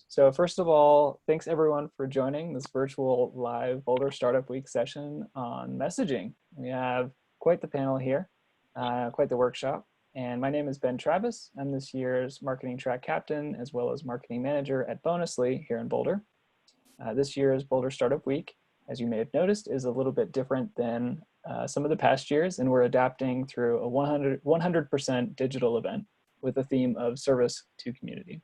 So first of all, thanks everyone for joining this virtual live Boulder Startup Week session on messaging. We have quite the panel here, quite the workshop. And my name is Ben Travis. I'm this year's marketing track captain, as well as marketing manager at Bonusly here in Boulder. This year's Boulder Startup Week, as you may have noticed, is a little bit different than some of the past years, and we're adapting through a 100% digital event with a theme of service to community.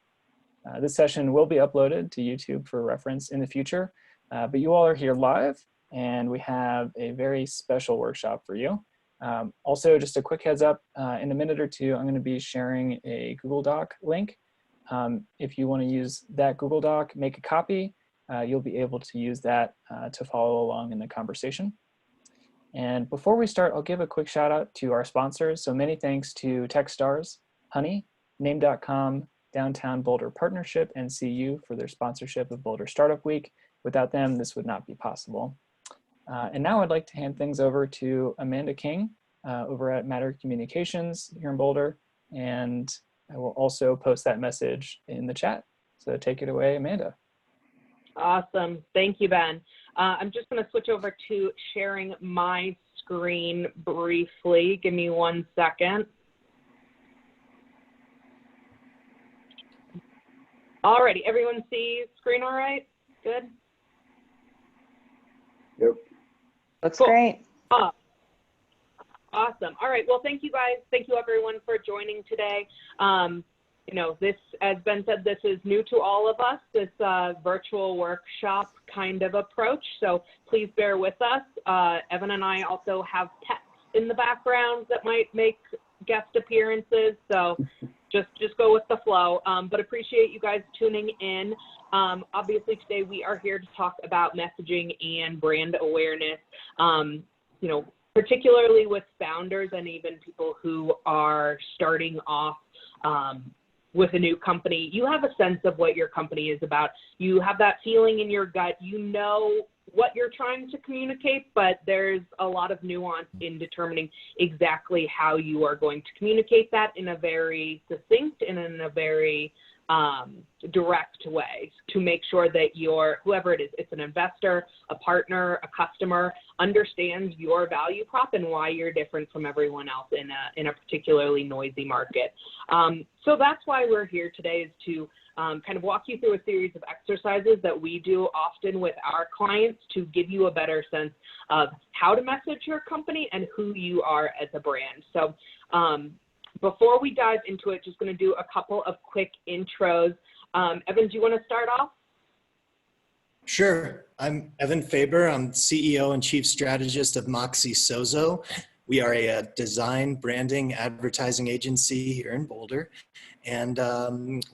This session will be uploaded to YouTube for reference in the future, but you all are here live, and we have a very special workshop for you. Also, just a quick heads up, in a minute or two, I'm going to be sharing a Google Doc link. If you want to use that Google Doc, make a copy. You'll be able to use that to follow along in the conversation. And before we start, I'll give a quick shout out to our sponsors. So many thanks to Techstars, Honey, Name.com, Downtown Boulder Partnership, and CU for their sponsorship of Boulder Startup Week. Without them, this would not be possible. And now I'd like to hand things over to Amanda King over at Matter Communications here in Boulder. And I will also post that message in the chat. So take it away, Amanda. Awesome. Thank you, Ben. I'm just going to switch over to sharing my screen briefly. Give me 1 second. Alrighty, everyone see screen all right? Good? Yep. Looks cool. Great. Awesome. All right. Well, thank you guys. Thank you everyone for joining today. You know, this, as Ben said, this is new to all of us, this virtual workshop kind of approach. So please bear with us. Evan and I also have pets in the background that might make guest appearances. So just go with the flow, but appreciate you guys tuning in. Obviously today we are here to talk about messaging and brand awareness, you know, particularly with founders and even people who are starting off with a new company. You have a sense of what your company is about. You have that feeling in your gut. You know what you're trying to communicate, but there's a lot of nuance in determining exactly how you are going to communicate that in a very succinct and in a very direct way to make sure that whoever it is, it's an investor, a partner, a customer, understands your value prop and why you're different from everyone else in a particularly noisy market. So that's why we're here today, is to kind of walk you through a series of exercises that we do often with our clients to give you a better sense of how to message your company and who you are as a brand. So before we dive into it, just going to do a couple of quick intros. Evan, do you want to start off? Sure. I'm Evan Faber. I'm CEO and Chief Strategist of Moxie Sozo. We are a design, branding, advertising agency here in Boulder. And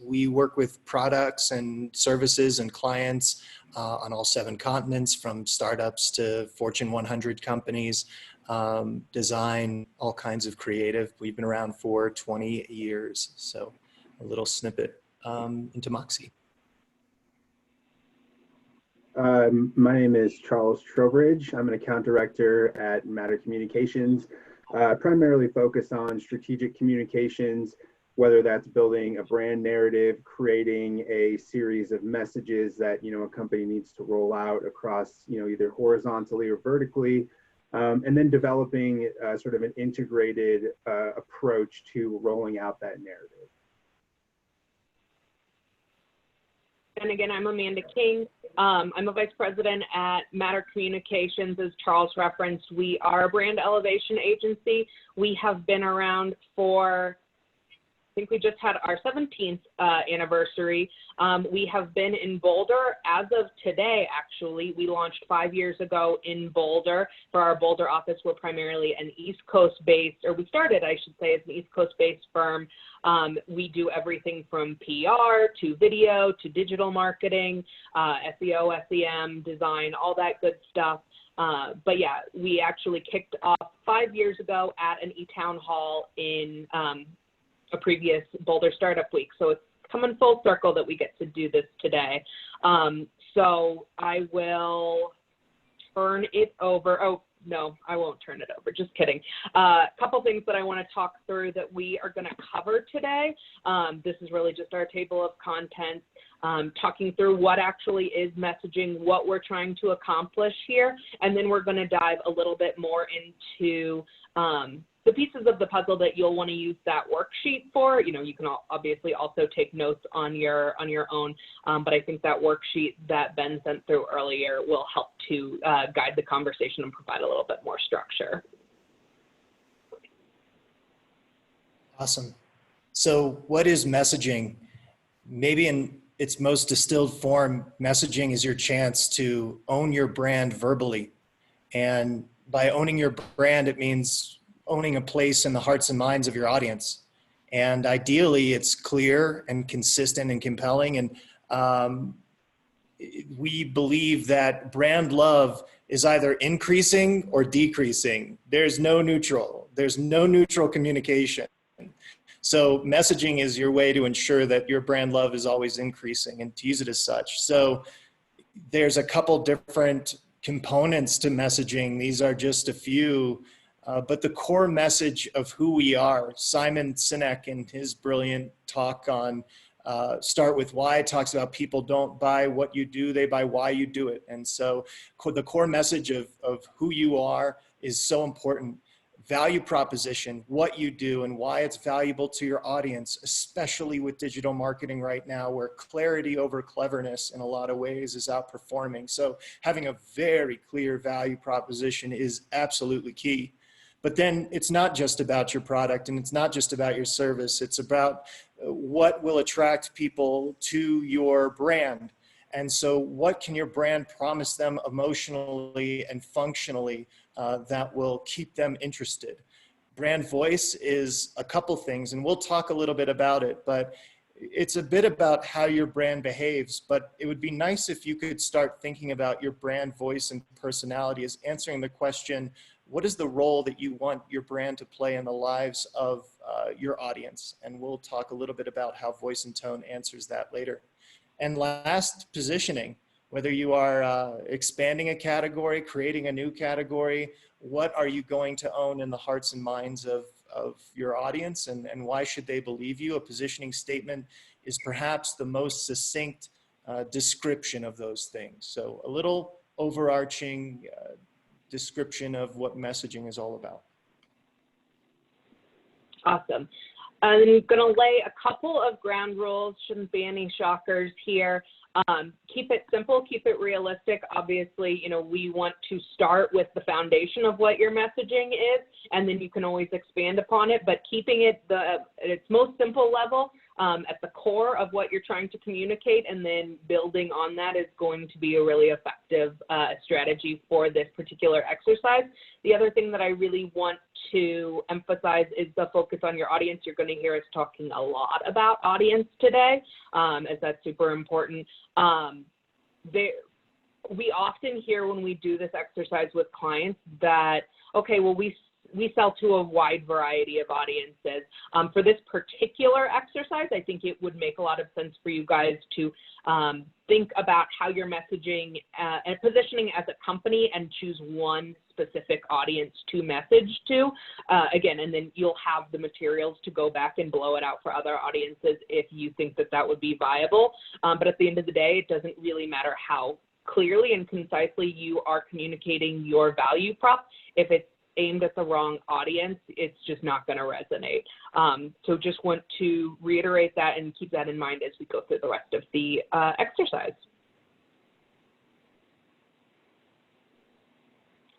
we work with products and services and clients on all 7 continents, from startups to Fortune 100 companies, design, all kinds of creative. We've been around for 20 years. So a little snippet into Moxie. My name is Charles Trowbridge. I'm an account director at Matter Communications, primarily focused on strategic communications, whether that's building a brand narrative, creating a series of messages that, you know, a company needs to roll out across, you know, either horizontally or vertically, and then developing sort of an integrated approach to rolling out that narrative. And again, I'm Amanda King. I'm a vice president at Matter Communications. As Charles referenced, we are a brand elevation agency. We have been around for, I think we just had our 17th anniversary. We have been in Boulder as of today, actually. We launched 5 years ago in Boulder. For our Boulder office, we're primarily an East Coast-based, or we started, I should say, as an East Coast-based firm. We do everything from PR to video to digital marketing, SEO, SEM, design, all that good stuff. But yeah, we actually kicked off 5 years ago at an e-town hall in a previous Boulder Startup Week. So it's coming full circle that we get to do this today. So I will turn it over. Oh, no, I won't turn it over. Just kidding. A couple things that I want to talk through that we are going to cover today. This is really just our table of contents, talking through what actually is messaging, what we're trying to accomplish here, and then we're going to dive a little bit more into the pieces of the puzzle that you'll want to use that worksheet for. You know, you can obviously also take notes on your own, but I think that worksheet that Ben sent through earlier will help to guide the conversation and provide a little bit more structure. Awesome. So what is messaging? Maybe in its most distilled form, messaging is your chance to own your brand verbally. And by owning your brand, it means owning a place in the hearts and minds of your audience. And ideally, it's clear and consistent and compelling. And we believe that brand love is either increasing or decreasing. There's no neutral. There's no neutral communication. So messaging is your way to ensure that your brand love is always increasing and to use it as such. So there's a couple different components to messaging. These are just a few, but the core message of who we are, Simon Sinek in his brilliant talk on Start With Why talks about people don't buy what you do, they buy why you do it. And so the core message of who you are is so important. Value proposition, what you do and why it's valuable to your audience, especially with digital marketing right now, where clarity over cleverness in a lot of ways is outperforming. So having a very clear value proposition is absolutely key. But then it's not just about your product and it's not just about your service. It's about what will attract people to your brand. And so what can your brand promise them emotionally and functionally that will keep them interested? Brand voice is a couple things, and we'll talk a little bit about it, but it's a bit about how your brand behaves. But it would be nice if you could start thinking about your brand voice and personality as answering the question, what is the role that you want your brand to play in the lives of your audience? And we'll talk a little bit about how voice and tone answers that later. And last, positioning. Whether you are expanding a category, creating a new category, what are you going to own in the hearts and minds of your audience, and why should they believe you? A positioning statement is perhaps the most succinct description of those things. So a little overarching description of what messaging is all about. Awesome. I'm going to lay a couple of ground rules. Shouldn't be any shockers here. Keep it simple, keep it realistic. Obviously, you know, we want to start with the foundation of what your messaging is, and then you can always expand upon it, but keeping it at its most simple level, at the core of what you're trying to communicate, and then building on that is going to be a really effective strategy for this particular exercise. The other thing that I really want to emphasize is the focus on your audience. You're going to hear us talking a lot about audience today, as that's super important. We often hear when we do this exercise with clients that, okay, well, we sell to a wide variety of audiences. For this particular exercise, I think it would make a lot of sense for you guys to think about how you're messaging and positioning as a company and choose one specific audience to message to. Again, and then you'll have the materials to go back and blow it out for other audiences if you think that that would be viable. But at the end of the day, it doesn't really matter how clearly and concisely you are communicating your value prop. If it's aimed at the wrong audience, it's just not going to resonate. So just want to reiterate that and keep that in mind as we go through the rest of the exercise.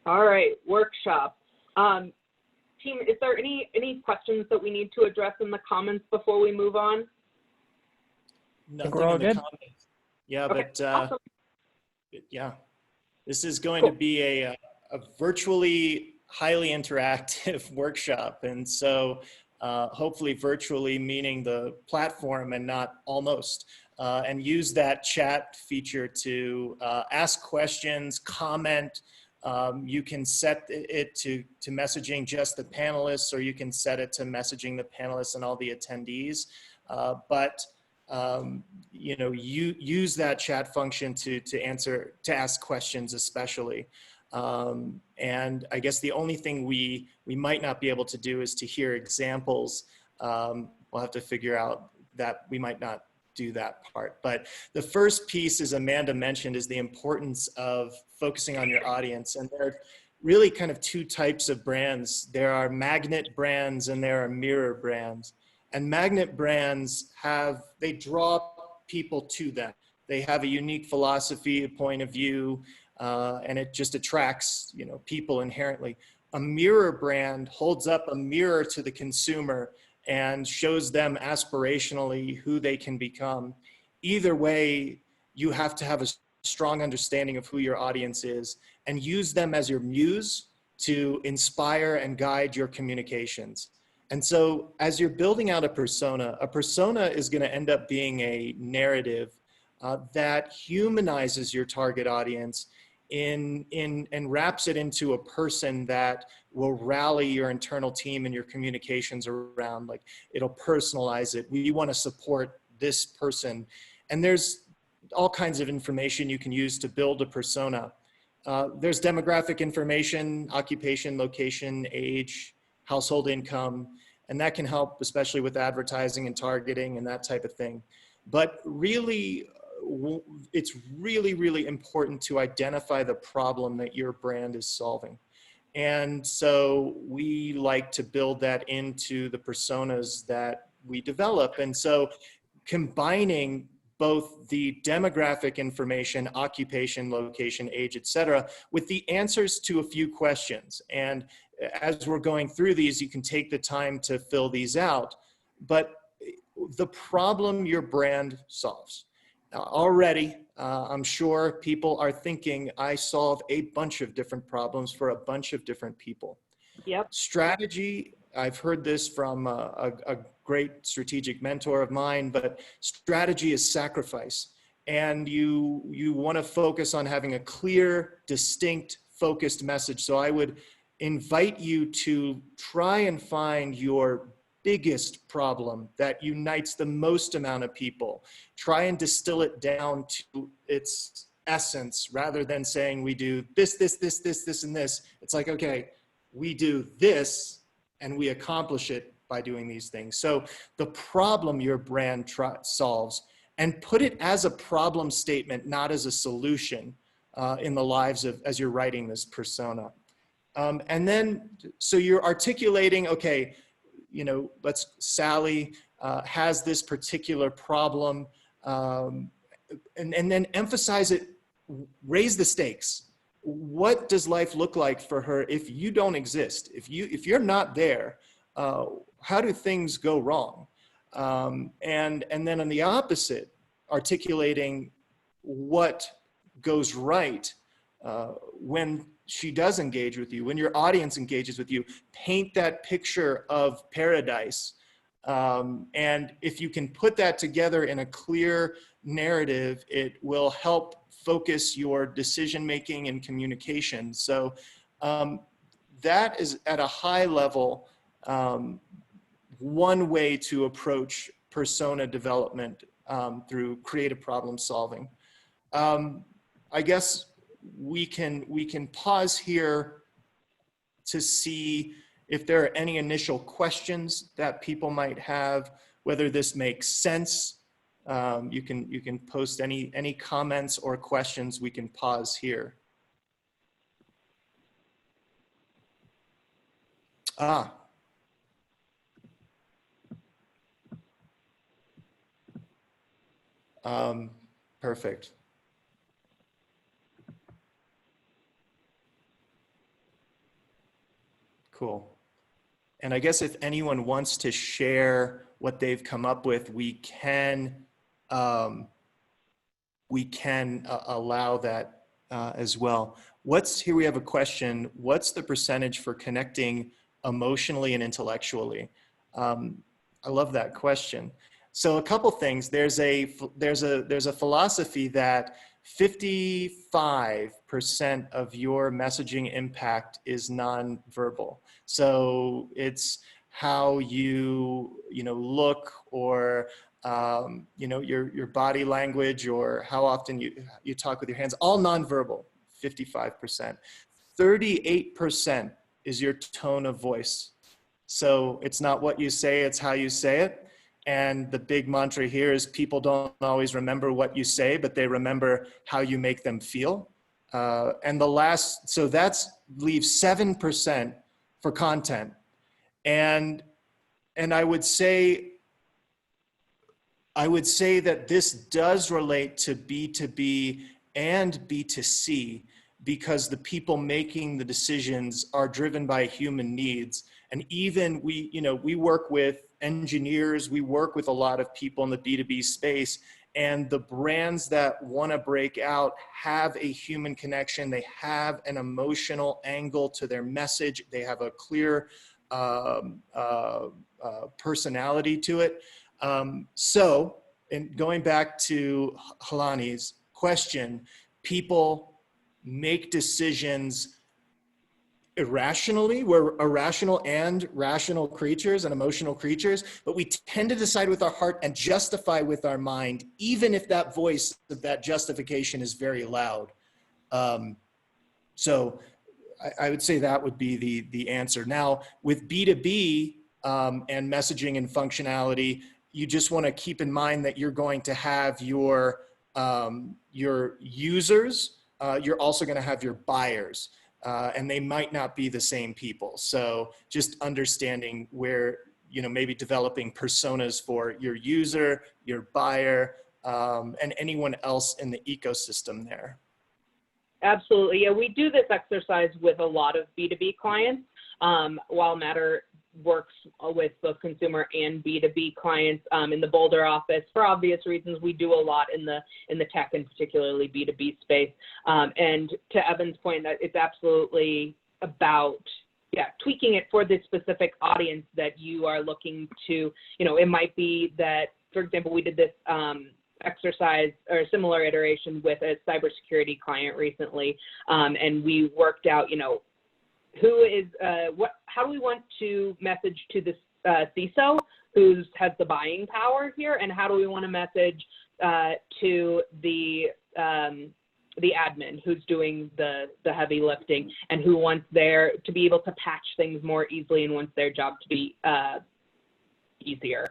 All right, workshop. Team, is there any questions that we need to address in the comments before we move on? Nothing we're all in the good. comments. Yeah, Okay, but awesome. yeah, this is going to be a virtually highly interactive workshop. And so hopefully virtually meaning the platform and not almost, and use that chat feature to ask questions, comment. You can set it to messaging just the panelists, or you can set it to messaging the panelists and all the attendees. You know, use that chat function to ask questions especially. And I guess the only thing we might not be able to do is to hear examples. We'll have to figure out that we might not do that part. But the first piece, as Amanda mentioned, is the importance of focusing on your audience. And there are really kind of two types of brands. There are magnet brands and there are mirror brands. And magnet brands they draw people to them. They have a unique philosophy, a point of view, and it just attracts, people inherently. A mirror brand holds up a mirror to the consumer and shows them aspirationally who they can become. Either way, you have to have a strong understanding of who your audience is and use them as your muse to inspire and guide your communications. And so as you're building out a persona is going to end up being a narrative that humanizes your target audience and wraps it into a person that will rally your internal team and your communications around. Like, it'll personalize it. We want to support this person. And there's all kinds of information you can use to build a persona. There's demographic information, occupation, location, age, household income, and that can help, especially with advertising and targeting and that type of thing. But really, it's really, really important to identify the problem that your brand is solving. And so we like to build that into the personas that we develop. And so combining both the demographic information, occupation, location, age, et cetera, with the answers to a few questions. And as we're going through these, you can take the time to fill these out. But the problem your brand solves. Already, I'm sure people are thinking, I solve a bunch of different problems for a bunch of different people. Yep. Strategy, I've heard this from a great strategic mentor of mine, but strategy is sacrifice. And you want to focus on having a clear, distinct, focused message. So I would invite you to try and find your biggest problem that unites the most amount of people. Try and distill it down to its essence rather than saying we do this, this, this, this, this, and this. It's like, okay, we do this and we accomplish it by doing these things. So the problem your brand solves, and put it as a problem statement, not as a solution in the lives of, as you're writing this persona. And then, so you're articulating, okay, Sally has this particular problem, and then emphasize it, raise the stakes. What does life look like for her if you don't exist? If you're not there, how do things go wrong? And then on the opposite, articulating what goes right when she does engage with you, when your audience engages with you. Paint that picture of paradise. And if you can put that together in a clear narrative, it will help focus your decision-making and communication. So that is, at a high level, one way to approach persona development through creative problem solving. I guess we can pause here to see if there are any initial questions that people might have, whether this makes sense. You can post any comments or questions. We can pause here. Perfect. Cool. And I guess if anyone wants to share what they've come up with, we can allow that as well. Here we have a question. What's the percentage for connecting emotionally and intellectually? I love that question. So a couple things. There's a philosophy that 55% of your messaging impact is nonverbal. So it's how you look, or your body language, or how often you talk with your hands, all nonverbal, 55%. 38% is your tone of voice. So it's not what you say, it's how you say it. And the big mantra here is people don't always remember what you say, but they remember how you make them feel. And the last, so that's leaves 7% for content. And I would say that this does relate to B2B and B2C, because the people making the decisions are driven by human needs. And even we work with engineers, we work with a lot of people in the B2B space, and the brands that want to break out have a human connection. They have an emotional angle to their message. They have a clear personality to it. So, and going back to Halani's question, people make decisions irrationally. We're irrational and rational creatures and emotional creatures, but we tend to decide with our heart and justify with our mind, even if that voice of that justification is very loud. So I would say that would be the answer. Now, with B2B and messaging and functionality, you just want to keep in mind that you're going to have your users, you're also going to have your buyers, and they might not be the same people. So just understanding where, maybe developing personas for your user, your buyer, and anyone else in the ecosystem there. Absolutely. Yeah, we do this exercise with a lot of B2B clients. While Matter works with both consumer and B2B clients in the Boulder office, for obvious reasons, we do a lot in the tech and particularly B2B space. And to Evan's point, that it's absolutely about tweaking it for the specific audience that you are looking to. It might be that, for example, we did this exercise or a similar iteration with a cybersecurity client recently, and we worked out, who is how do we want to message to this CISO who has the buying power here, and how do we want to message to the admin who's doing the heavy lifting and who wants to be able to patch things more easily and wants their job to be easier.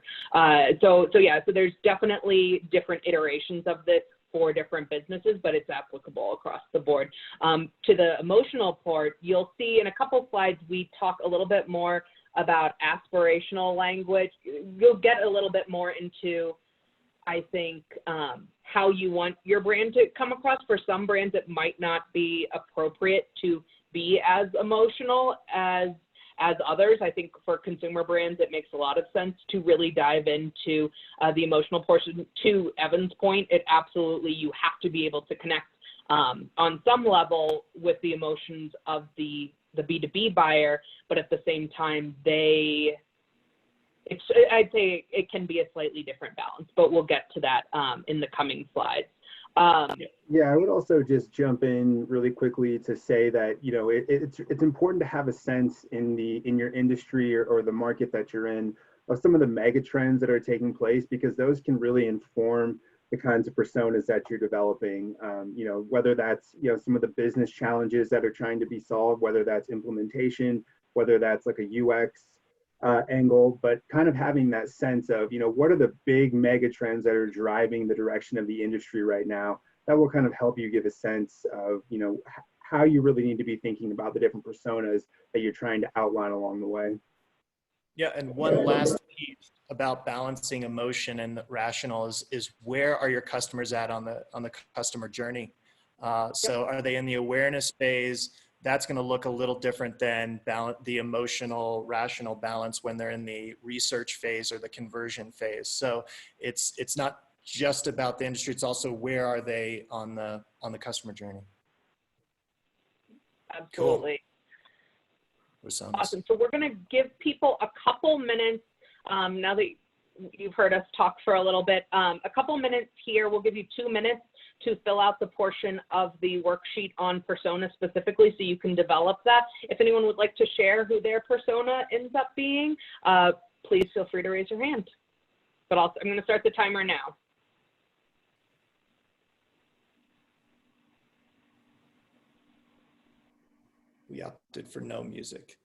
So there's definitely different iterations of this for different businesses, but it's applicable across the board. To the emotional part, you'll see in a couple slides, we talk a little bit more about aspirational language. You'll get a little bit more into, I think, how you want your brand to come across. For some brands, it might not be appropriate to be as emotional as others. I think for consumer brands, it makes a lot of sense to really dive into the emotional portion. To Evan's point, it absolutely, you have to be able to connect on some level with the emotions of the B2B buyer, but at the same time, I'd say it can be a slightly different balance, but we'll get to that in the coming slides. Yeah, I would also just jump in really quickly to say that, it's important to have a sense in your industry or the market that you're in of some of the mega trends that are taking place, because those can really inform the kinds of personas that you're developing. Whether that's, some of the business challenges that are trying to be solved, whether that's implementation, whether that's like a UX angle, but kind of having that sense of, what are the big mega trends that are driving the direction of the industry right now. That will kind of help you give a sense of, how you really need to be thinking about the different personas that you're trying to outline along the way. Yeah, and one last piece about balancing emotion and rational is where are your customers at on the customer journey? So are they in the awareness phase? That's going to look a little different than the emotional, rational balance when they're in the research phase or the conversion phase. So it's not just about the industry; it's also where are they on the customer journey. Absolutely. Cool. Awesome. So we're going to give people a couple minutes now that you've heard us talk for a little bit. A couple minutes here. We'll give you 2 minutes to fill out the portion of the worksheet on persona specifically, so you can develop that. If anyone would like to share who their persona ends up being, please feel free to raise your hand. But I'm going to start the timer now. we opted for no music.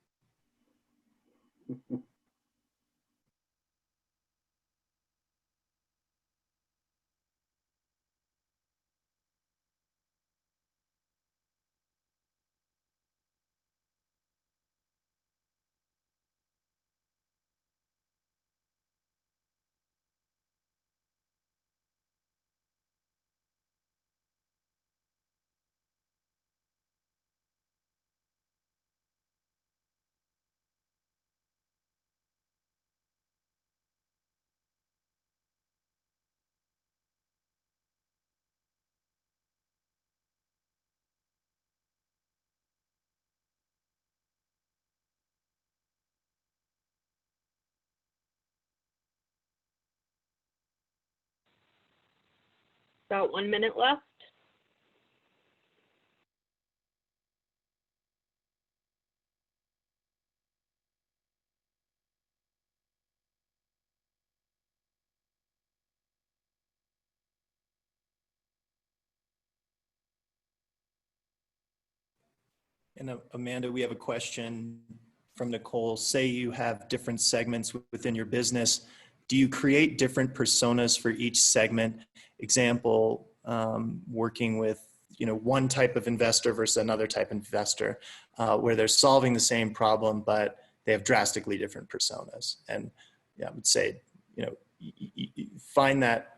About 1 minute left. And Amanda, we have a question from Nicole. Say you have different segments within your business. Do you create different personas for each segment? Example, working with one type of investor versus another type of investor, where they're solving the same problem, but they have drastically different personas. And yeah, I would say, find that.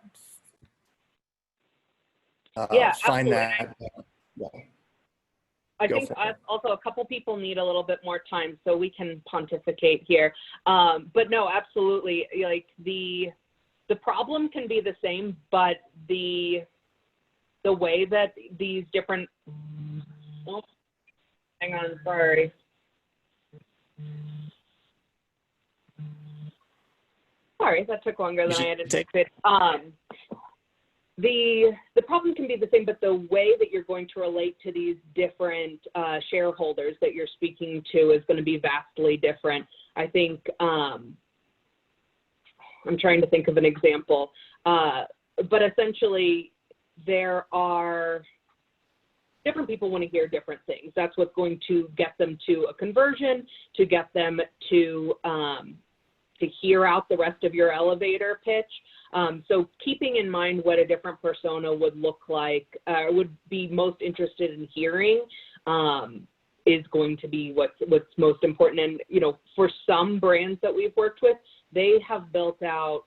Yeah, find absolutely. that. Yeah. I think also a couple people need a little bit more time, so we can pontificate here. But no, absolutely. Like the problem can be the same, but the way that these different, oh, hang on, sorry. Sorry, that took longer than I had anticipated. The problem can be the same, but the way that you're going to relate to these different shareholders that you're speaking to is going to be vastly different. I think, I'm trying to think of an example, but essentially there are different people want to hear different things. That's what's going to get them to a conversion, to get them to hear out the rest of your elevator pitch. So keeping in mind what a different persona would look like, would be most interested in hearing, is going to be what's most important. And, for some brands that we've worked with, they have built out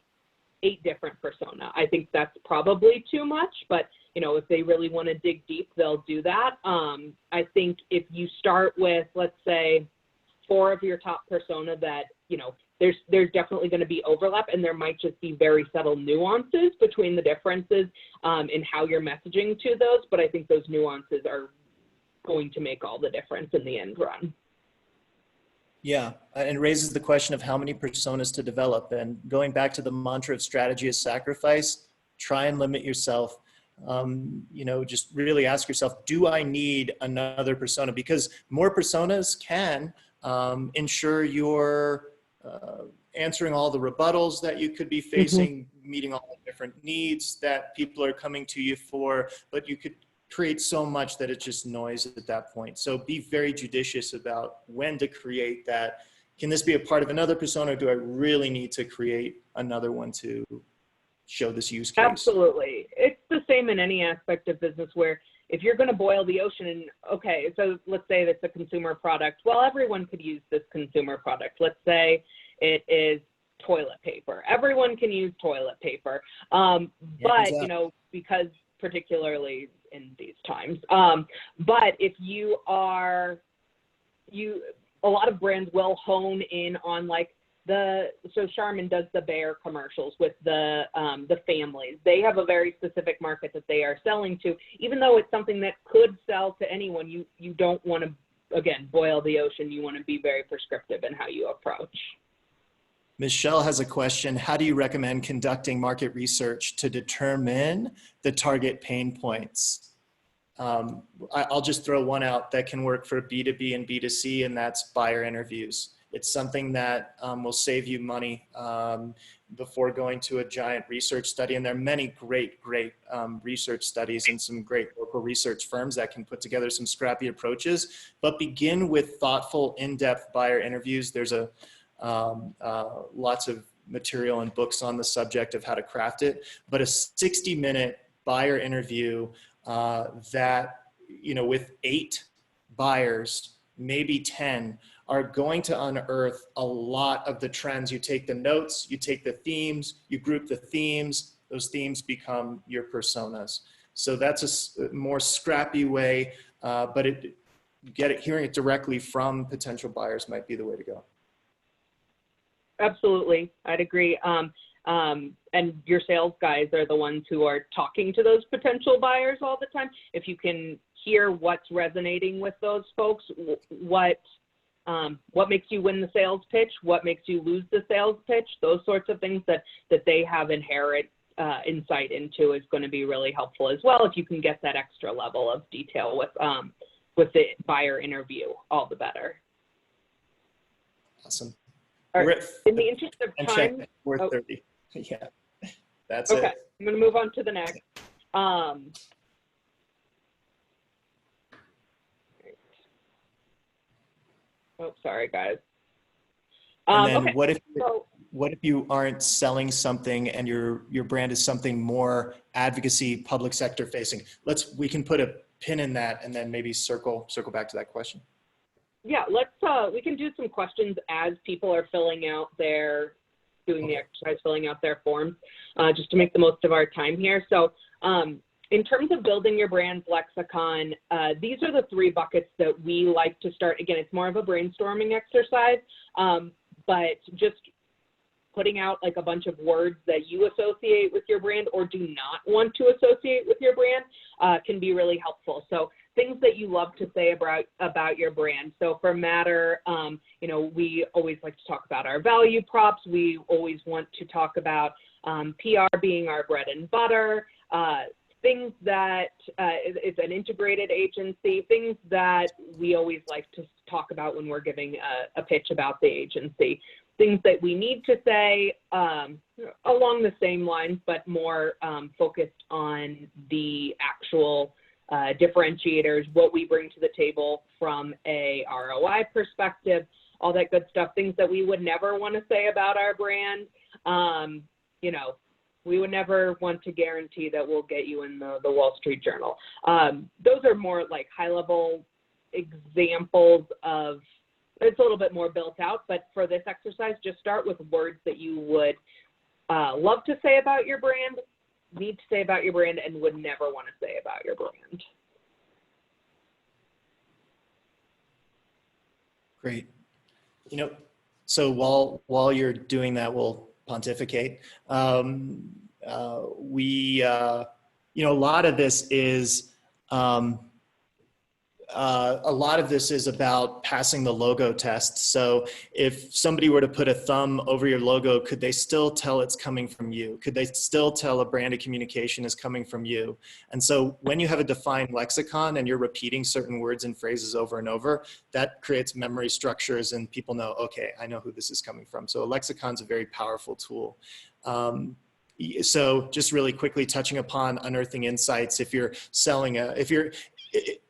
8 different persona. I think that's probably too much, but, if they really want to dig deep, they'll do that. I think if you start with, let's say, 4 of your top persona that, there's definitely going to be overlap, and there might just be very subtle nuances between the differences in how you're messaging to those. But I think those nuances are going to make all the difference in the end run. Yeah, and raises the question of how many personas to develop. And going back to the mantra of strategy is sacrifice, try and limit yourself. Just really ask yourself, do I need another persona? Because more personas can ensure you're answering all the rebuttals that you could be facing, meeting all the different needs that people are coming to you for, but you could create so much that it's just noise at that point. So be very judicious about when to create that. Can this be a part of another persona, or do I really need to create another one to show this use case? Absolutely. It's the same in any aspect of business where if you're going to boil the ocean and, okay, so let's say it's a consumer product. Well, everyone could use this consumer product. Let's say it is toilet paper. Everyone can use toilet paper. But, because particularly in these times, but if a lot of brands will hone in on so Charmin does the bear commercials with the families. They have a very specific market that they are selling to. Even though it's something that could sell to anyone, you don't want to, again, boil the ocean. You want to be very prescriptive in how you approach. Michelle has a question. How do you recommend conducting market research to determine the target pain points? I'll just throw one out that can work for B2B and B2C, and that's buyer interviews. It's something that will save you money. before going to a giant research study. And there are many great research studies and some great local research firms that can put together some scrappy approaches, but begin with thoughtful, in-depth buyer interviews. There's lots of material and books on the subject of how to craft it, but a 60-minute buyer interview that, with 8 buyers, maybe 10, are going to unearth a lot of the trends. You take the notes, you take the themes, you group the themes, those themes become your personas. So that's a more scrappy way, but hearing it directly from potential buyers might be the way to go. Absolutely, I'd agree. And your sales guys are the ones who are talking to those potential buyers all the time. If you can hear what's resonating with those folks, what makes you win the sales pitch, what makes you lose the sales pitch, those sorts of things that they have inherent insight into is going to be really helpful as well. If you can get that extra level of detail with the buyer interview, all the better. Awesome. All right. In the interest of time, 4:30. Yeah, that's okay. it. I'm going to move on to the next. Oh, sorry, guys. And then okay. what if you aren't selling something and your brand is something more advocacy, public sector facing? We can put a pin in that and then maybe circle back to that question. Yeah, we can do some questions as people are filling out doing the exercise, filling out their forms, just to make the most of our time here. So in terms of building your brand's lexicon, these are the 3 buckets that we like to start. Again, it's more of a brainstorming exercise, but just putting out like a bunch of words that you associate with your brand or do not want to associate with your brand can be really helpful. So things that you love to say about your brand. So for Matter, we always like to talk about our value props. We always want to talk about PR being our bread and butter, things that it's an integrated agency, things that we always like to talk about when we're giving a pitch about the agency. Things that we need to say along the same lines, but more focused on the actual differentiators, what we bring to the table from a ROI perspective, all that good stuff, things that we would never want to say about our brand. We would never want to guarantee that we'll get you in the Wall Street Journal. Those are more like high-level examples of, it's a little bit more built out, but for this exercise, just start with words that you would love to say about your brand, need to say about your brand, and would never want to say about your brand. Great. So while you're doing that, we'll pontificate. A lot of this is about passing the logo test. So if somebody were to put a thumb over your logo, could they still tell it's coming from you? Could they still tell a branded communication is coming from you? And so when you have a defined lexicon and you're repeating certain words and phrases over and over, that creates memory structures and people know, okay, I know who this is coming from. So a lexicon is a very powerful tool. So just really quickly touching upon unearthing insights. If you're selling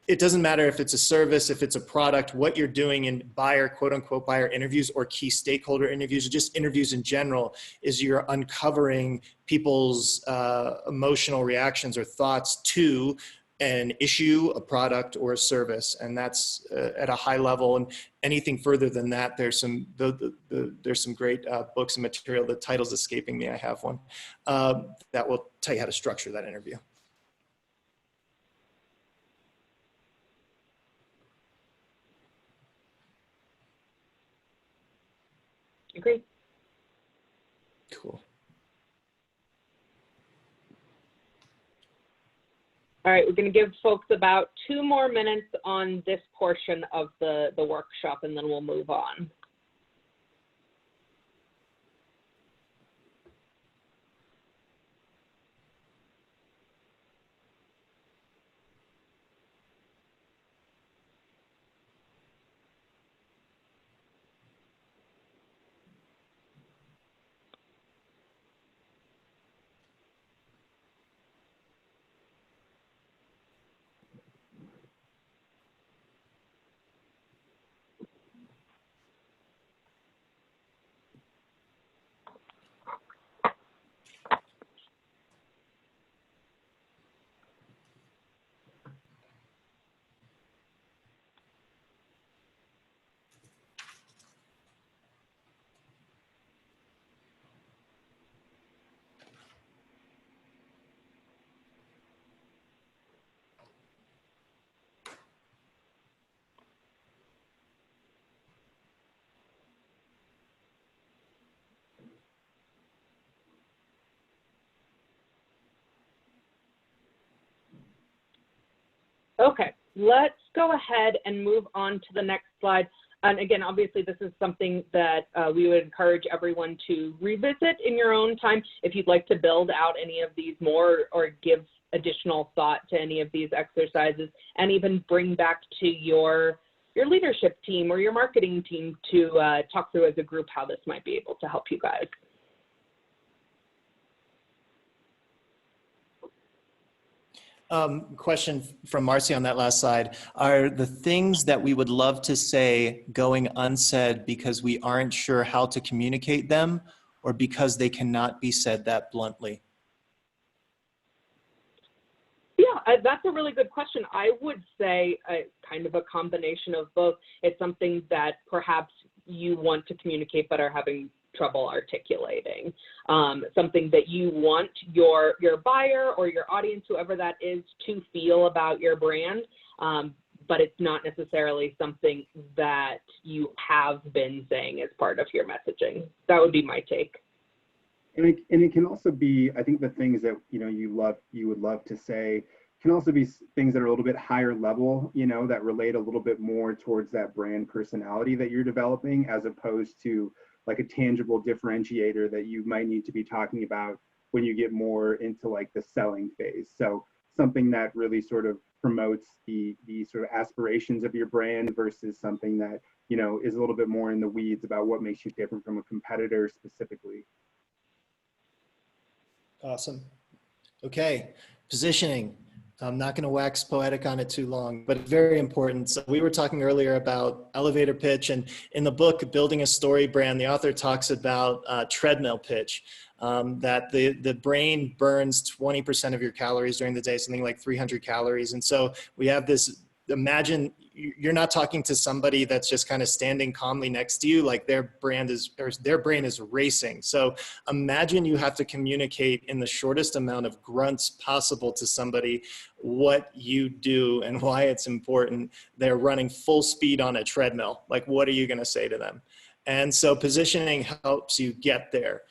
it doesn't matter if it's a service, if it's a product, what you're doing in quote unquote buyer interviews or key stakeholder interviews, or just interviews in general, is you're uncovering people's emotional reactions or thoughts to an issue, a product, or a service. And that's at a high level. And anything further than that, there's some great books and material. The title's escaping me, I have one, that will tell you how to structure that interview. Agreed. Cool. All right, we're going to give folks about 2 more minutes on this portion of the workshop, and then we'll move on. Okay, let's go ahead and move on to the next slide. And again, obviously, this is something that we would encourage everyone to revisit in your own time. If you'd like to build out any of these more or give additional thought to any of these exercises, and even bring back to your leadership team or your marketing team to talk through as a group how this might be able to help you guys. Question from Marcy on that last slide. Are the things that we would love to say going unsaid because we aren't sure how to communicate them, or because they cannot be said that bluntly? Yeah, that's a really good question. I would say kind of a combination of both. It's something that perhaps you want to communicate but are having trouble articulating, something that you want your buyer or your audience, whoever that is, to feel about your brand, but it's not necessarily something that you have been saying as part of your messaging. That would be my take. And it can also be, I think the things that, you would love to say can also be things that are a little bit higher level, that relate a little bit more towards that brand personality that you're developing, as opposed to like a tangible differentiator that you might need to be talking about when you get more into like the selling phase. So something that really sort of promotes the sort of aspirations of your brand versus something that, is a little bit more in the weeds about what makes you different from a competitor specifically. Awesome. Okay, positioning. I'm not going to wax poetic on it too long, but very important. So we were talking earlier about elevator pitch, and in the book, Building a Story Brand, the author talks about treadmill pitch, that the brain burns 20% of your calories during the day, something like 300 calories. And so we have this, imagine you're not talking to somebody that's just kind of standing calmly next to you, like their brain is racing. So imagine you have to communicate in the shortest amount of grunts possible to somebody what you do and why it's important. They're running full speed on a treadmill. Like, what are you going to say to them? And so positioning helps you get there.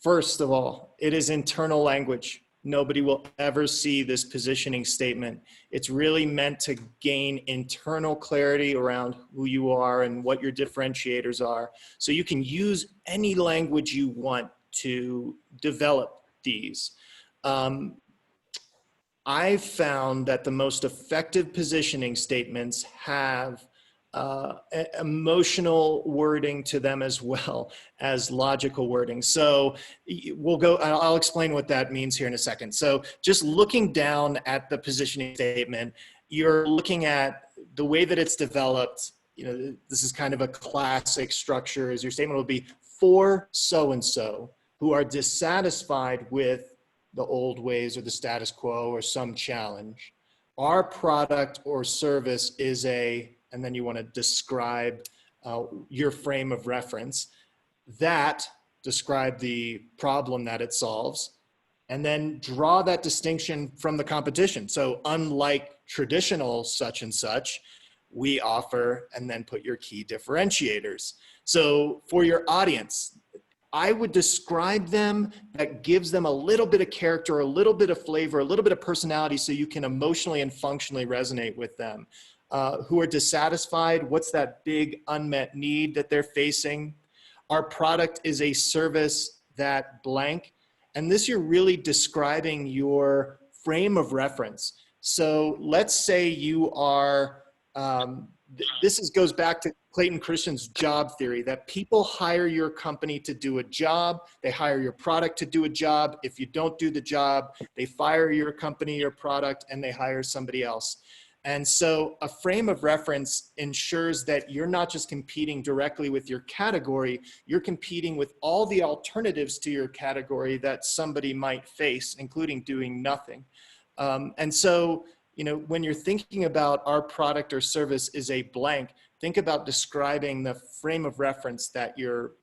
First of all, it is internal language. Nobody will ever see this positioning statement. It's really meant to gain internal clarity around who you are and what your differentiators are. So you can use any language you want to develop these. I've found that the most effective positioning statements have emotional wording to them as well as logical wording. So I'll explain what that means here in a second. So just looking down at the positioning statement, you're looking at the way that it's developed. This is kind of a classic structure, as your statement will be for so-and-so who are dissatisfied with the old ways or the status quo or some challenge. Our product or service is and then you want to describe your frame of reference, that describe the problem that it solves, and then draw that distinction from the competition. So unlike traditional such and such, we offer, and then put your key differentiators. So for your audience, I would describe them that gives them a little bit of character, a little bit of flavor, a little bit of personality, so you can emotionally and functionally resonate with them. Who are dissatisfied, what's that big unmet need that they're facing? Our product is a service that blank. And this, you're really describing your frame of reference. So let's say you are, goes back to Clayton Christian's job theory, that people hire your company to do a job, they hire your product to do a job. If you don't do the job, they fire your company, your product, and they hire somebody else. And so a frame of reference ensures that you're not just competing directly with your category, you're competing with all the alternatives to your category that somebody might face, including doing nothing. And so, when you're thinking about our product or service is a blank, think about describing the frame of reference that you're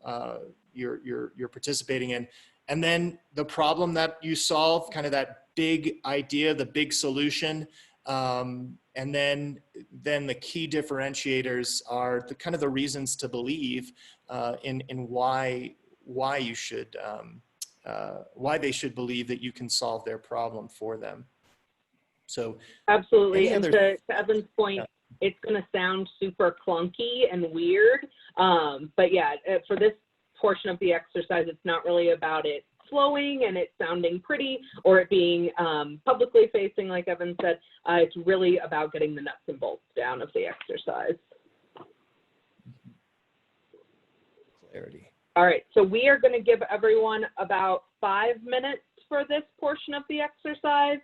participating in. And then the problem that you solve, kind of that big idea, the big solution. And then the key differentiators are the kind of the reasons to believe in why you should why they should believe that you can solve their problem for them. So Absolutely. any And other, to Evan's point, yeah. it's going to sound super clunky and weird. But yeah, for this portion of the exercise, it's not really about it flowing and it sounding pretty or it being publicly facing, like Evan said. It's really about getting the nuts and bolts down of the exercise. Clarity. All right, so we are going to give everyone about 5 minutes for this portion of the exercise.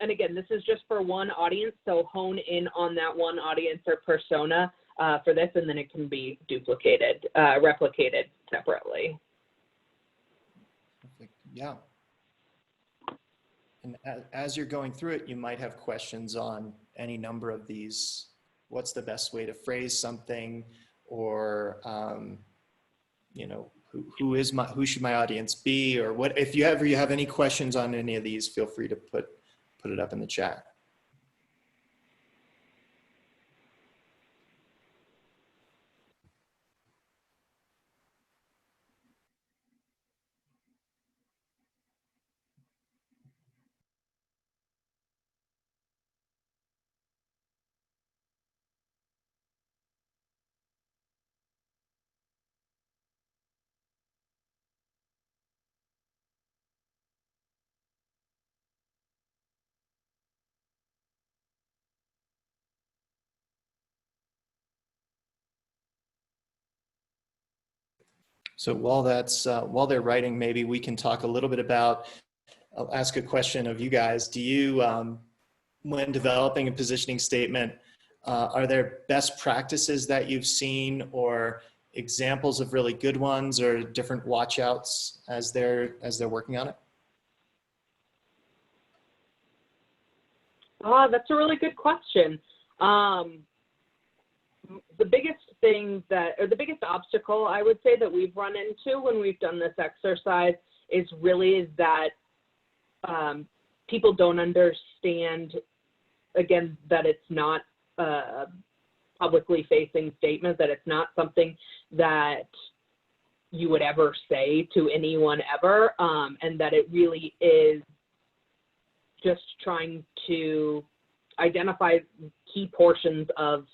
And again, this is just for one audience, so hone in on that one audience or persona for this, and then it can be duplicated, replicated separately. Perfect. Yeah. And as you're going through it, you might have questions on any number of these. What's the best way to phrase something, or you know, who should my audience be, or what? If you have any questions on any of these, feel free to put it up in the chat. So while they're writing, maybe we can talk a little bit about, I'll ask a question of you guys. Do you, when developing a positioning statement, are there best practices that you've seen or examples of really good ones or different watch outs as they're working on it? Oh, that's a really good question. The biggest thing or the biggest obstacle I would say that we've run into when we've done this exercise is that people don't understand, again, that it's not a publicly facing statement, that it's not something that you would ever say to anyone ever, and that it really is just trying to identify key portions of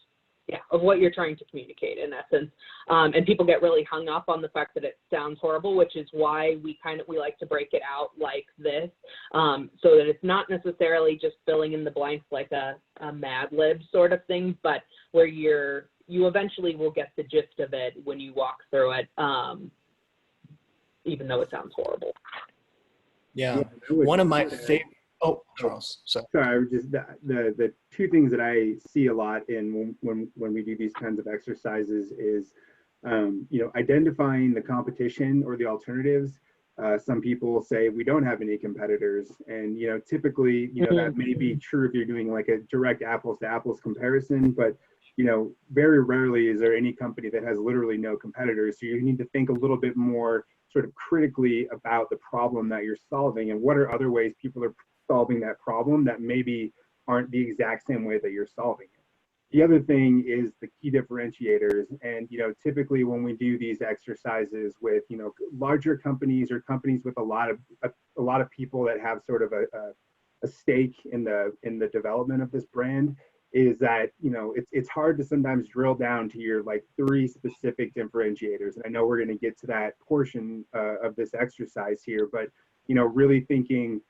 what you're trying to communicate, in essence. And people get really hung up on the fact that it sounds horrible, which is why we like to break it out like this, so that it's not necessarily just filling in the blanks like a Mad Lib sort of thing, but where you eventually will get the gist of it when you walk through it, even though it sounds horrible. Yeah, one of my favorite. Oh, Charles, sorry. Sorry, I was just the two things that I see a lot in when we do these kinds of exercises is, identifying the competition or the alternatives. Some people say we don't have any competitors, and typically, that may be true if you're doing like a direct apples to apples comparison, but very rarely is there any company that has literally no competitors. So you need to think a little bit more sort of critically about the problem that you're solving and what are other ways people are solving that problem that maybe aren't the exact same way that you're solving it. The other thing is the key differentiators. And, typically when we do these exercises with, larger companies or companies with a lot of people that have sort of a stake in the development of this brand, is that, it's hard to sometimes drill down to your like 3 specific differentiators. And I know we're going to get to that portion of this exercise here, but, really thinking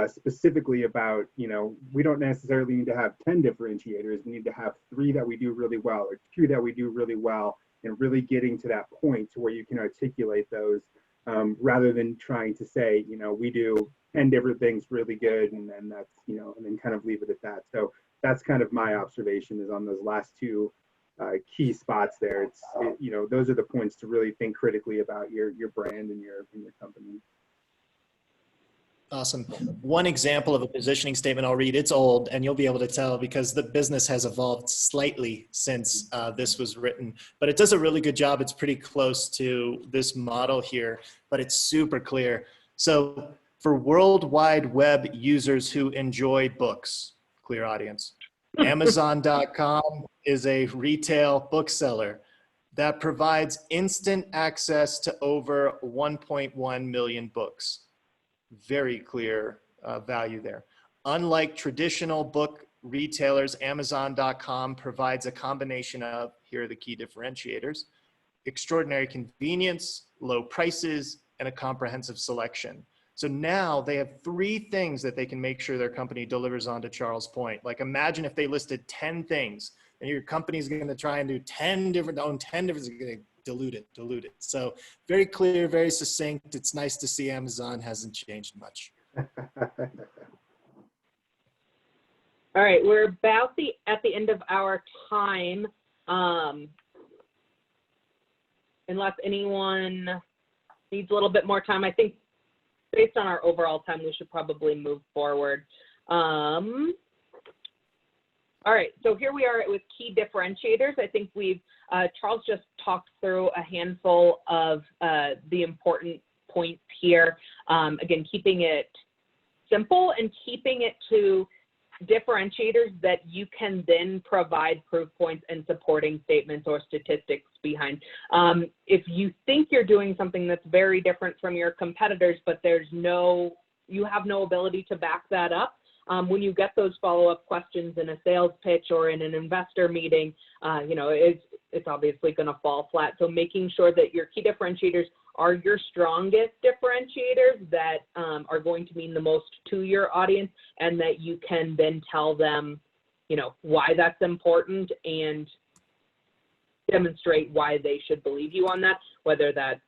specifically about, we don't necessarily need to have 10 differentiators. We need to have 3 that we do really well or 2 that we do really well, and really getting to that point to where you can articulate those, rather than trying to say, we do 10 different things really good, and then that's, and then kind of leave it at that. So that's kind of my observation is on those last 2 key spots there. Those are the points to really think critically about your brand and your company. Awesome. One example of a positioning statement I'll read, it's old and you'll be able to tell because the business has evolved slightly since this was written, but it does a really good job. It's pretty close to this model here, but it's super clear. So for World Wide Web users who enjoy books, clear audience, Amazon.com is a retail bookseller that provides instant access to over 1.1 million books. Very clear value there. Unlike traditional book retailers, Amazon.com provides a combination of, here are the key differentiators, extraordinary convenience, low prices, and a comprehensive selection. So now they have 3 things that they can make sure their company delivers on, to Charles' point. Like, imagine if they listed 10 things, and your company's going to try and do 10 different, it's going to dilute it. So very clear, very succinct. It's nice to see Amazon hasn't changed much. All right, we're about at the end of our time. Unless anyone needs a little bit more time, I think based on our overall time, we should probably move forward. All right, so here we are with key differentiators. I think Charles just talked through a handful of the important points here. Again, keeping it simple and keeping it to differentiators that you can then provide proof points and supporting statements or statistics behind. If you think you're doing something that's very different from your competitors, but you have no ability to back that up, when you get those follow-up questions in a sales pitch or in an investor meeting, it's obviously going to fall flat. So making sure that your key differentiators are your strongest differentiators that are going to mean the most to your audience, and that you can then tell them, why that's important and demonstrate why they should believe you on that, whether that's,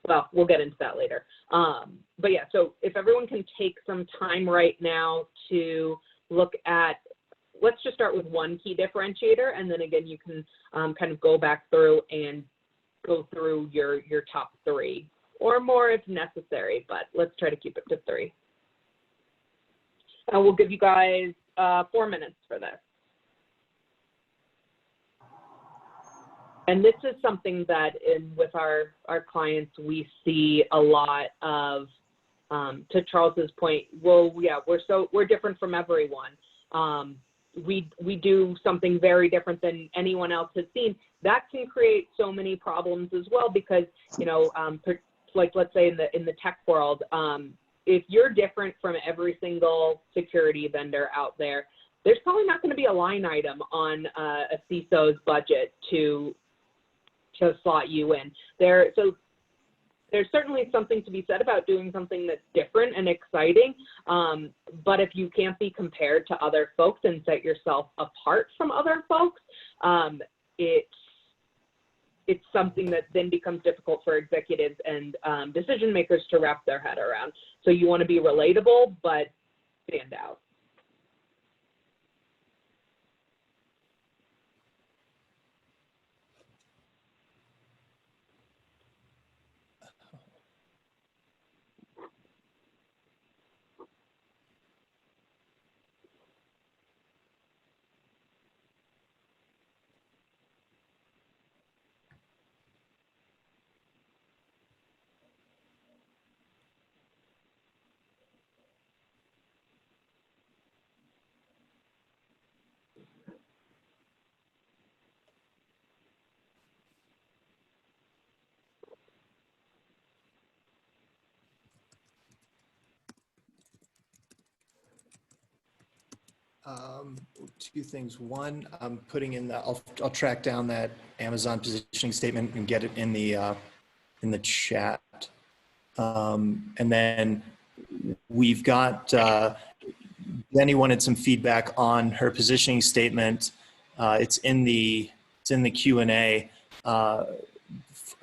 well, we'll get into that later. But yeah, so if everyone can take some time right now to look at, let's just start with one key differentiator, and then again, you can kind of go back through and go through your top 3 or more if necessary, but let's try to keep it to 3. And we'll give you guys 4 minutes for this. And this is something that with our clients, we see a lot of, to Charles's point, well, yeah, we're different from everyone. We do something very different than anyone else has seen. That can create so many problems as well, because, like let's say in the tech world, if you're different from every single security vendor out there, there's probably not going to be a line item on a CISO's budget to slot you in there. So there's certainly something to be said about doing something that's different and exciting. But if you can't be compared to other folks and set yourself apart from other folks, it's something that then becomes difficult for executives and decision makers to wrap their head around. So you want to be relatable, but stand out. Two things. One, I'm putting in I'll track down that Amazon positioning statement and get it in the chat. And then we've got, Jenny wanted some feedback on her positioning statement. It's in the Q&A,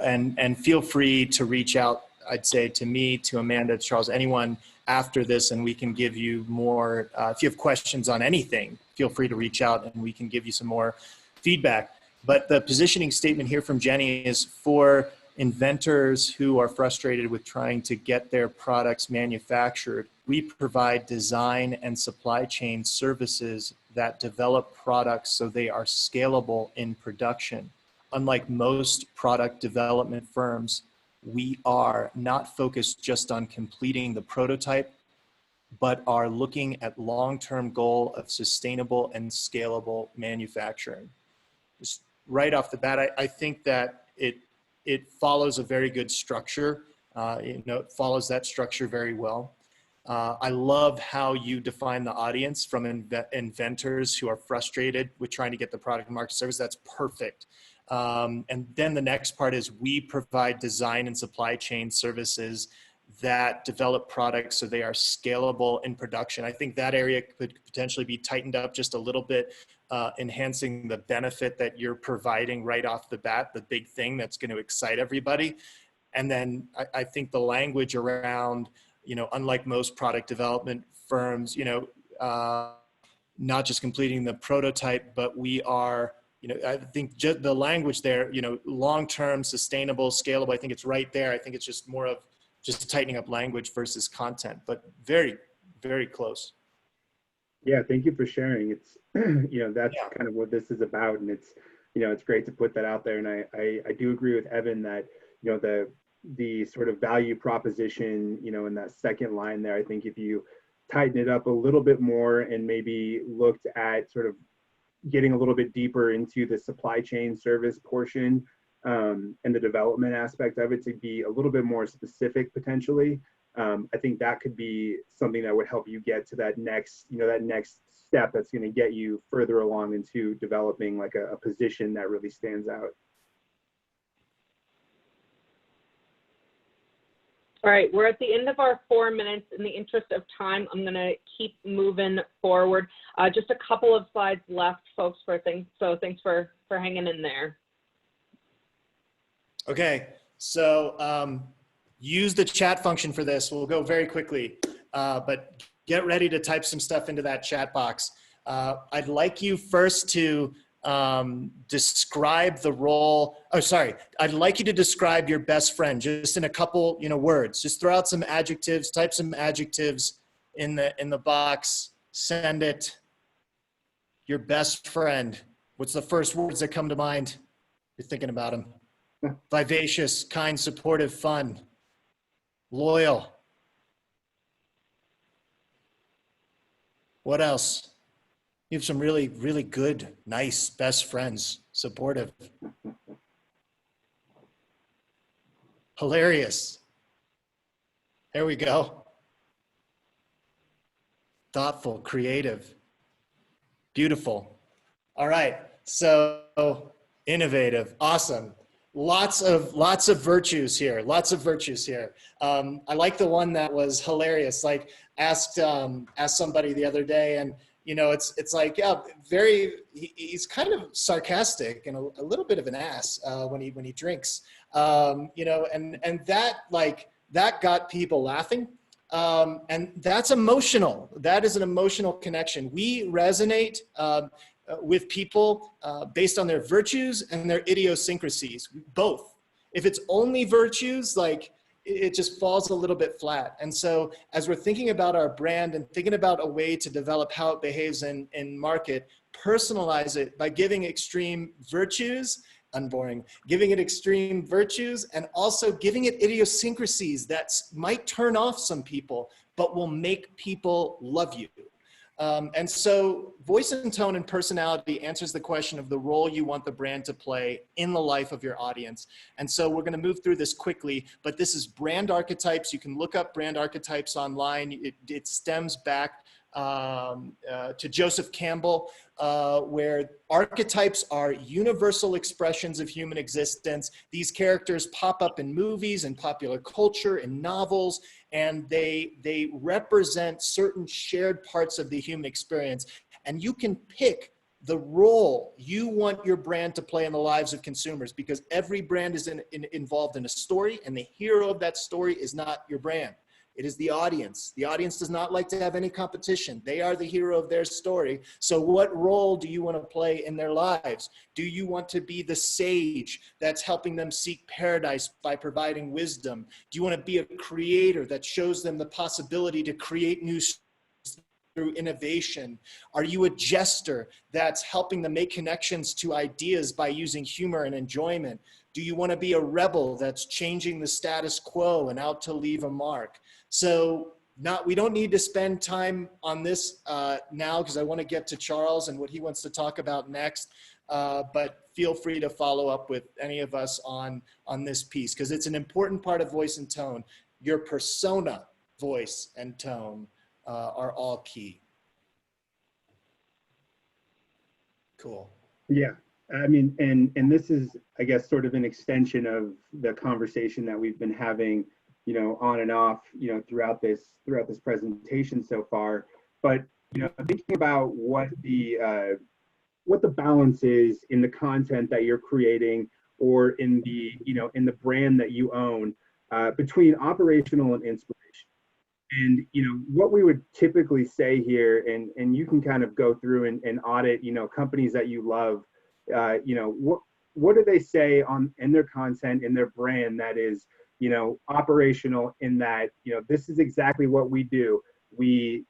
and feel free to reach out, I'd say, to me, to Amanda, to Charles, anyone after this, and we can give you more, if you have questions on anything, feel free to reach out and we can give you some more feedback. But the positioning statement here from Jenny is for inventors who are frustrated with trying to get their products manufactured. We provide design and supply chain services that develop products so they are scalable in production. Unlike most product development firms, we are not focused just on completing the prototype, but are looking at long-term goal of sustainable and scalable manufacturing. Just right off the bat, I think that it follows a very good structure. It follows that structure very well. I love how you define the audience from inventors who are frustrated with trying to get the product market service. That's perfect. And then the next part is we provide design and supply chain services that develop products so they are scalable in production. I think that area could potentially be tightened up just a little bit, enhancing the benefit that you're providing right off the bat, the big thing that's going to excite everybody. And then I think the language around, unlike most product development firms, not just completing the prototype, but we are, I think just the language there, long-term, sustainable, scalable, I think it's right there. I think it's just more of just tightening up language versus content, but very, very close. Yeah, thank you for sharing. It's, that's kind of what this is about. And it's great to put that out there. And I do agree with Evan that, the sort of value proposition, in that second line there, I think if you tighten it up a little bit more and maybe looked at sort of getting a little bit deeper into the supply chain service portion, and the development aspect of it to be a little bit more specific potentially. I think that could be something that would help you get to that next step that's going to get you further along into developing like a position that really stands out. All right, we're at the end of our 4 minutes. In the interest of time, I'm going to keep moving forward. Just a couple of slides left, folks, so thanks for hanging in there. Okay, so use the chat function for this. We'll go very quickly, but get ready to type some stuff into that chat box. I'd like you first to describe the role. Oh, sorry. I'd like you to describe your best friend just in a couple, words. Just throw out some adjectives, type some adjectives in the box, send it. Your best friend. What's the first words that come to mind? You're thinking about him. Vivacious, kind, supportive, fun, loyal. What else? You have some really, really good, nice best friends. Supportive. Hilarious. There we go. Thoughtful, creative, beautiful. All right, so innovative, awesome. Lots of virtues here. Lots of virtues here. I like the one that was hilarious. Like asked somebody the other day, and it's like, yeah, he's kind of sarcastic and a little bit of an ass when he drinks. And that got people laughing. And that's emotional. That is an emotional connection. We resonate with people based on their virtues and their idiosyncrasies, both. If it's only virtues, like it just falls a little bit flat. And so as we're thinking about our brand and thinking about a way to develop how it behaves in market, personalize it by giving extreme virtues, unboring, giving it extreme virtues, and also giving it idiosyncrasies that might turn off some people, but will make people love you. And so voice and tone and personality answers the question of the role you want the brand to play in the life of your audience. And so we're going to move through this quickly, but this is brand archetypes. You can look up brand archetypes online. It stems back to Joseph Campbell, where archetypes are universal expressions of human existence. These characters pop up in movies and popular culture and novels, and they represent certain shared parts of the human experience. And you can pick the role you want your brand to play in the lives of consumers, because every brand is involved in a story, and the hero of that story is not your brand. It is the audience. The audience does not like to have any competition. They are the hero of their story. So what role do you want to play in their lives? Do you want to be the sage that's helping them seek paradise by providing wisdom? Do you want to be a creator that shows them the possibility to create new through innovation? Are you a jester that's helping them make connections to ideas by using humor and enjoyment? Do you want to be a rebel that's changing the status quo and out to leave a mark? So we don't need to spend time on this now, because I want to get to Charles and what he wants to talk about next. But feel free to follow up with any of us on this piece, because it's an important part of voice and tone. Your persona, voice, and tone are all key. Cool. Yeah. I mean, and this is, I guess, sort of an extension of the conversation that we've been having, on and off, throughout this presentation so far. But thinking about what the balance is in the content that you're creating, or in the brand that you own, between operational and inspiration. And what we would typically say here, and you can kind of go through and audit companies that you love, what do they say in their content, in their brand, that is operational, in that this is exactly what we do. We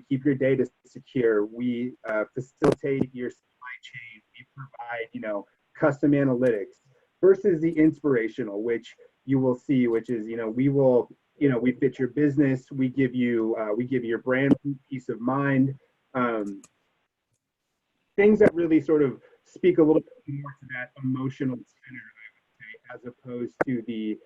keep your data secure, we facilitate your supply chain, we provide custom analytics, versus the inspirational, which you will see, which is we fit your business, we give you your brand peace of mind, things that really sort of speak a little bit more to that emotional center, I would say, as opposed to the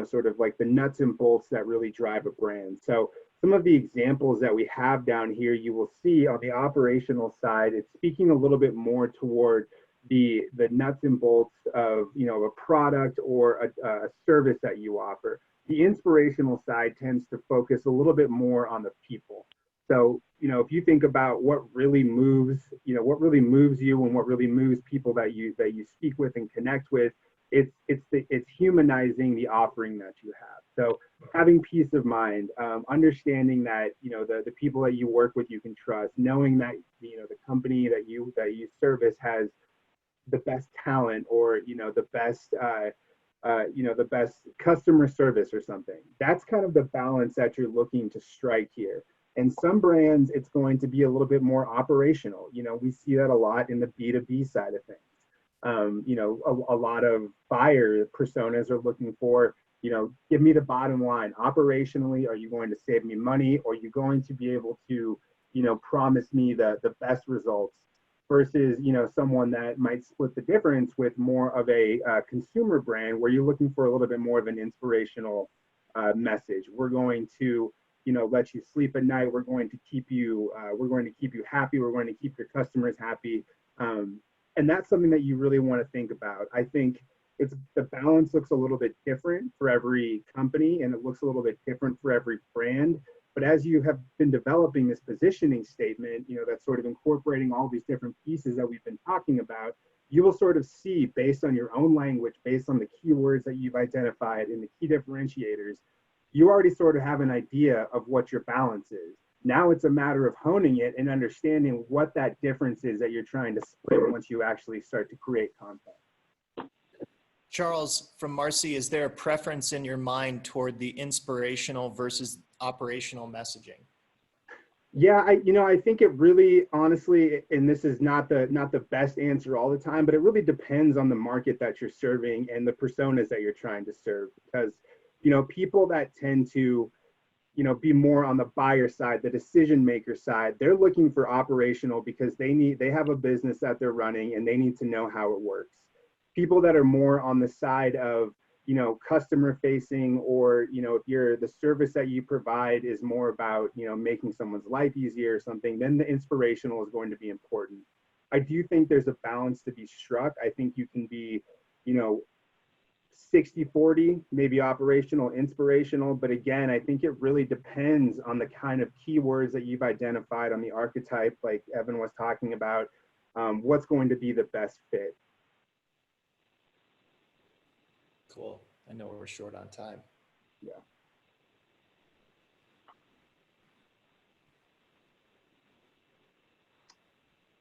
sort of like the nuts and bolts that really drive a brand. So some of the examples that we have down here, you will see on the operational side, it's speaking a little bit more toward the nuts and bolts of a product or a service that you offer. The inspirational side tends to focus a little bit more on the people. So if you think about what really moves you and what really moves people that you speak with and connect with, it's humanizing the offering that you have. So having peace of mind, understanding that the people that you work with you can trust, knowing that the company that you service has the best talent, or the best customer service or something. That's kind of the balance that you're looking to strike here. And some brands, it's going to be a little bit more operational. We see that a lot in the B2B side of things. A lot of buyer personas are looking for, give me the bottom line. Operationally, are you going to save me money? Or are you going to be able to, promise me the best results? Versus, someone that might split the difference with more of a consumer brand, where you're looking for a little bit more of an inspirational message. We're going to, let you sleep at night. We're going to keep you happy. We're going to keep your customers happy. And that's something that you really want to think about. I think the balance looks a little bit different for every company, and it looks a little bit different for every brand. But as you have been developing this positioning statement, that's sort of incorporating all these different pieces that we've been talking about, you will sort of see, based on your own language, based on the keywords that you've identified and the key differentiators, you already sort of have an idea of what your balance is. Now it's a matter of honing it and understanding what that difference is that you're trying to split once you actually start to create content. Charles, from Marcy, is there a preference in your mind toward the inspirational versus operational messaging? Yeah, I think it really, honestly, and this is not the best answer all the time, but it really depends on the market that you're serving and the personas that you're trying to serve. Because, people that tend to, be more on the buyer side, the decision maker side, they're looking for operational because they have a business that they're running and they need to know how it works. People that are more on the side of, customer facing, or, if the service that you provide is more about, making someone's life easier or something, then the inspirational is going to be important. I do think there's a balance to be struck. I think you can be, 60-40, maybe operational, inspirational. But again, I think it really depends on the kind of keywords that you've identified, on the archetype, like Evan was talking about, what's going to be the best fit. Cool. I know we're short on time. Yeah.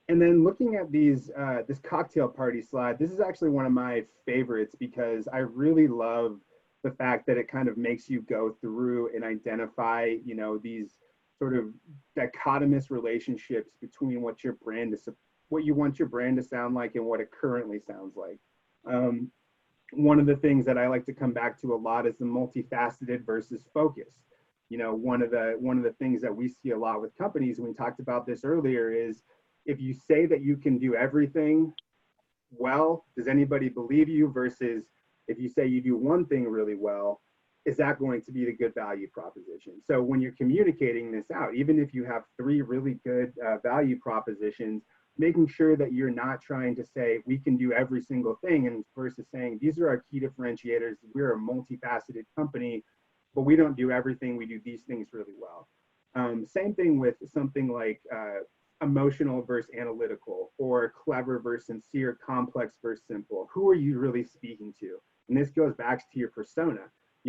And then looking at these, this cocktail party slide, this is actually one of my favorites because I really love the fact that it kind of makes you go through and identify, these sort of dichotomous relationships between what your brand is, what you want your brand to sound like and what it currently sounds like. One of the things that I like to come back to a lot is the multifaceted versus focus. One of the things that we see a lot with companies, and we talked about this earlier, is if you say that you can do everything well, does anybody believe you? Versus if you say you do one thing really well, is that going to be the good value proposition? So when you're communicating this out, even if you have three really good value propositions, making sure that you're not trying to say we can do every single thing, and versus saying these are our key differentiators. We're a multifaceted company, but we don't do everything. We do these things really well. Same thing with something like emotional versus analytical, or clever versus sincere, complex versus simple. Who are you really speaking to? And this goes back to your persona.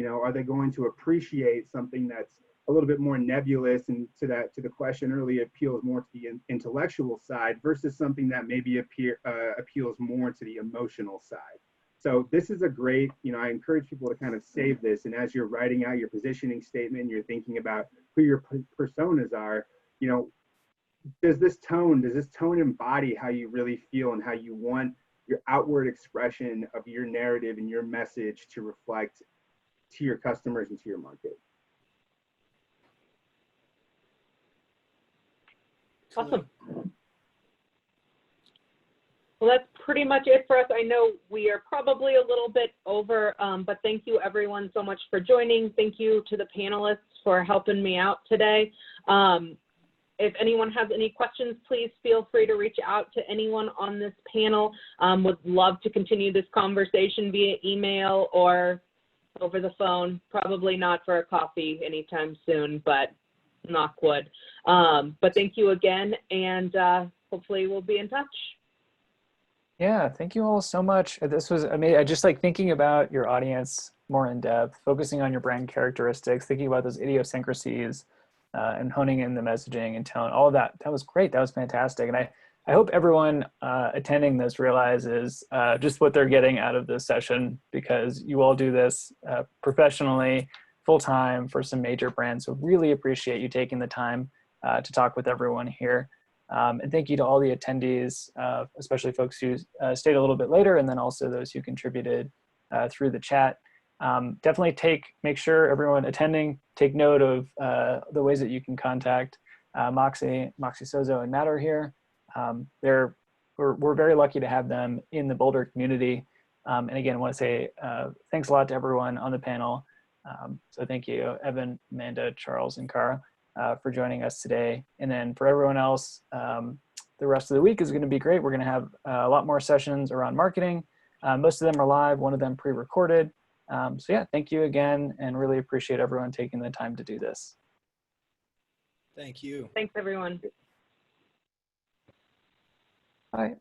Are they going to appreciate something that's a little bit more nebulous, and to the question earlier, appeals more to the intellectual side versus something that maybe appeals more to the emotional side? So this is a great, I encourage people to kind of save this, and as you're writing out your positioning statement, you're thinking about who your personas are. Does this tone embody how you really feel and how you want your outward expression of your narrative and your message to reflect to your customers and to your market? Awesome. Well, that's pretty much it for us. I know we are probably a little bit over, but thank you everyone so much for joining. Thank you to the panelists for helping me out today. If anyone has any questions, please feel free to reach out to anyone on this panel. Would love to continue this conversation via email or over the phone. Probably not for a coffee anytime soon, but knock wood. But thank you again, and hopefully we'll be in touch. Yeah, thank you all so much. This was amazing. I just like thinking about your audience more in depth, focusing on your brand characteristics, thinking about those idiosyncrasies, and honing in the messaging and tone. All of that. That was great. That was fantastic. And I hope everyone attending this realizes just what they're getting out of this session, because you all do this professionally, full-time for some major brands. So really appreciate you taking the time to talk with everyone here. And thank you to all the attendees, especially folks who stayed a little bit later, and then also those who contributed through the chat. Definitely make sure everyone attending take note of the ways that you can contact Moxie Sozo and Matter here. We're very lucky to have them in the Boulder community. And again, I want to say thanks a lot to everyone on the panel. So thank you, Evan, Amanda, Charles, and Cara for joining us today. And then for everyone else, the rest of the week is going to be great. We're going to have a lot more sessions around marketing. Most of them are live, one of them pre-recorded. So yeah, thank you again, and really appreciate everyone taking the time to do this. Thank you. Thanks, everyone. Bye.